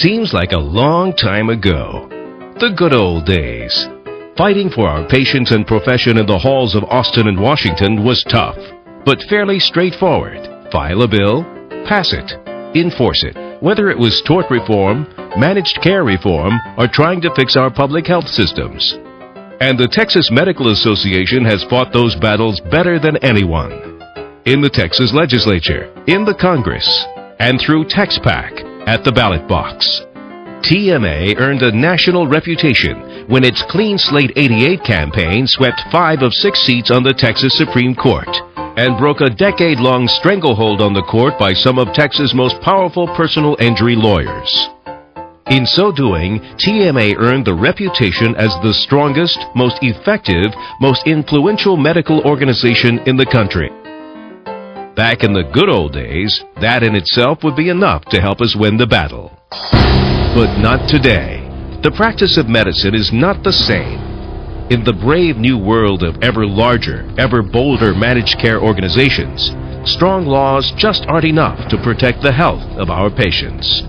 Seems like a long time ago. The good old days. Fighting for our patients and profession in the halls of Austin and Washington was tough, but fairly straightforward. File a bill, pass it, enforce it. Whether it was tort reform, managed care reform, or trying to fix our public health systems. And the Texas Medical Association has fought those battles better than anyone. In the Texas legislature, in the Congress, and through TexPAC at the ballot box. TMA earned a national reputation when its Clean Slate 88 campaign swept 5 of 6 seats on the Texas Supreme Court and broke a decade-long stranglehold on the court by some of Texas' most powerful personal injury lawyers. In so doing, TMA earned the reputation as the strongest, most effective, most influential medical organization in the country. Back in the good old days, that in itself would be enough to help us win the battle. But not today. The practice of medicine is not the same. In the brave new world of ever larger, ever bolder managed care organizations, strong laws just aren't enough to protect the health of our patients.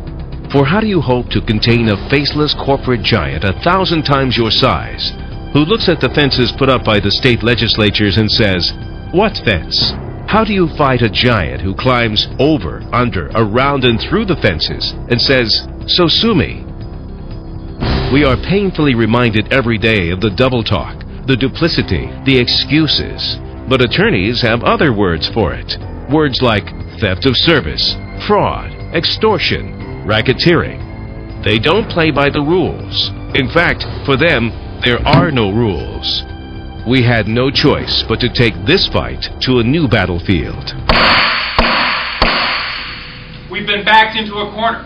For how do you hope to contain a faceless corporate giant 1,000 times your size, who looks at the fences put up by the state legislatures and says, "What fence?" How do you fight a giant who climbs over, under, around, and through the fences and says, "So sue me"? We are painfully reminded every day of the double talk, the duplicity, the excuses. But attorneys have other words for it. Words like theft of service, fraud, extortion, racketeering. They don't play by the rules. In fact, for them, there are no rules. We had no choice but to take this fight to a new battlefield. We've been backed into a corner.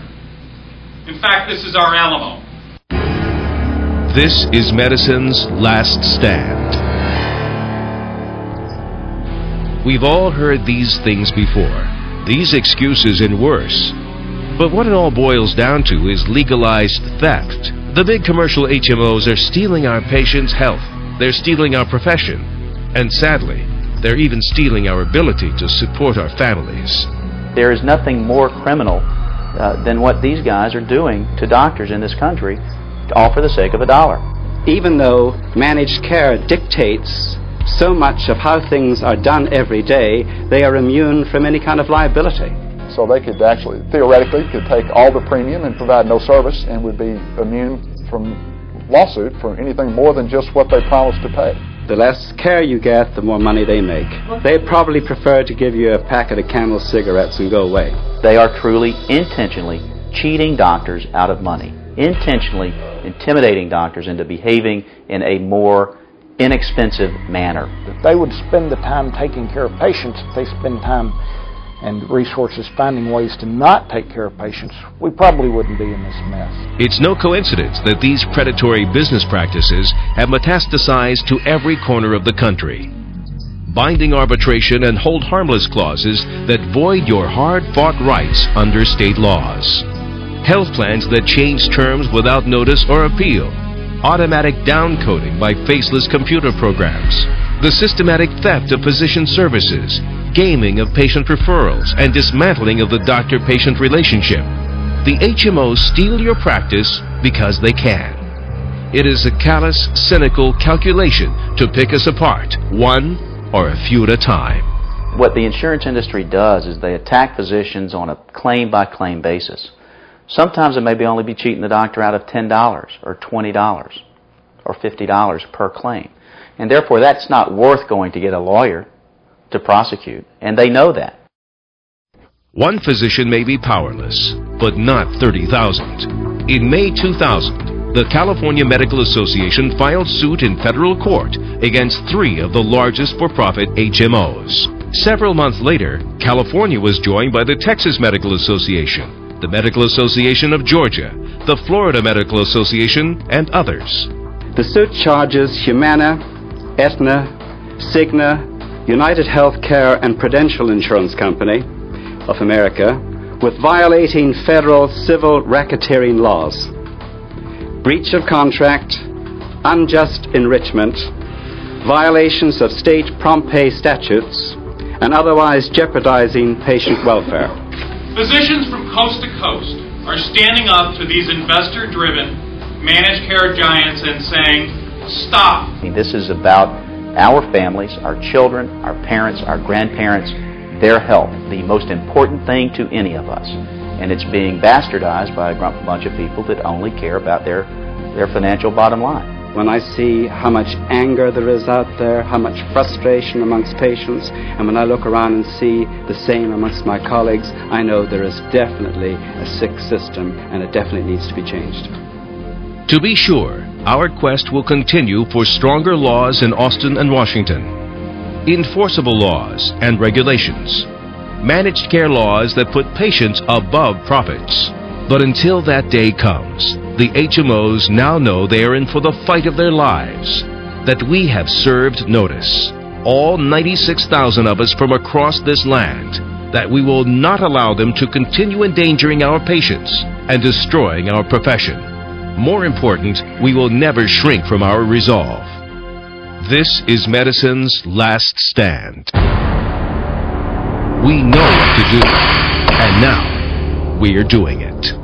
In fact, this is our Alamo. This is medicine's last stand. We've all heard these things before, these excuses and worse. But what it all boils down to is legalized theft. The big commercial HMOs are stealing our patients' health. They're stealing our profession. And sadly, they're even stealing our ability to support our families. There is nothing more criminal than what these guys are doing to doctors in this country, all for the sake of $1. Even though managed care dictates so much of how things are done every day, they are immune from any kind of liability. So they could actually, theoretically, could take all the premium and provide no service and would be immune from lawsuit for anything more than just what they promised to pay. The less care you get, the more money they make. They probably prefer to give you a packet of Camel cigarettes and go away. They are truly intentionally cheating doctors out of money, intentionally intimidating doctors into behaving in a more inexpensive manner. If they would spend the time taking care of patients, if they spend time and resources finding ways to not take care of patients, we probably wouldn't be in this mess. It's no coincidence that these predatory business practices have metastasized to every corner of the country. Binding arbitration and hold harmless clauses that void your hard-fought rights under state laws. Health plans that change terms without notice or appeal. Automatic downcoding by faceless computer programs. The systematic theft of physician services. Gaming of patient referrals and dismantling of the doctor-patient relationship. The HMOs steal your practice because they can. It is a callous, cynical calculation to pick us apart, one or a few at a time. What the insurance industry does is they attack physicians on a claim-by-claim basis. Sometimes it may only be cheating the doctor out of $10 or $20 or $50 per claim. And therefore, that's not worth going to get a lawyer to prosecute, and they know that. One physician may be powerless, but not 30,000. In May 2000, the California Medical Association filed suit in federal court against 3 of the largest for-profit HMOs. Several months later, California was joined by the Texas Medical Association, the Medical Association of Georgia, the Florida Medical Association, and others. The suit charges Humana, Aetna, Cigna, United Healthcare and Prudential Insurance Company of America with violating federal civil racketeering laws, breach of contract, unjust enrichment, violations of state prompt pay statutes, and otherwise jeopardizing patient welfare. Physicians from coast to coast are standing up to these investor-driven managed care giants and saying, stop. This is about our families, our children, our parents, our grandparents, their health, the most important thing to any of us. And it's being bastardized by a bunch of people that only care about their financial bottom line. When I see how much anger there is out there, how much frustration amongst patients, and when I look around and see the same amongst my colleagues, I know there is definitely a sick system and it definitely needs to be changed. To be sure, our quest will continue for stronger laws in Austin and Washington, enforceable laws and regulations, managed care laws that put patients above profits. But until that day comes, the HMOs now know they are in for the fight of their lives, that we have served notice, all 96,000 of us from across this land, that we will not allow them to continue endangering our patients and destroying our profession. More important, we will never shrink from our resolve. This is medicine's last stand. We know what to do, and now we are doing it.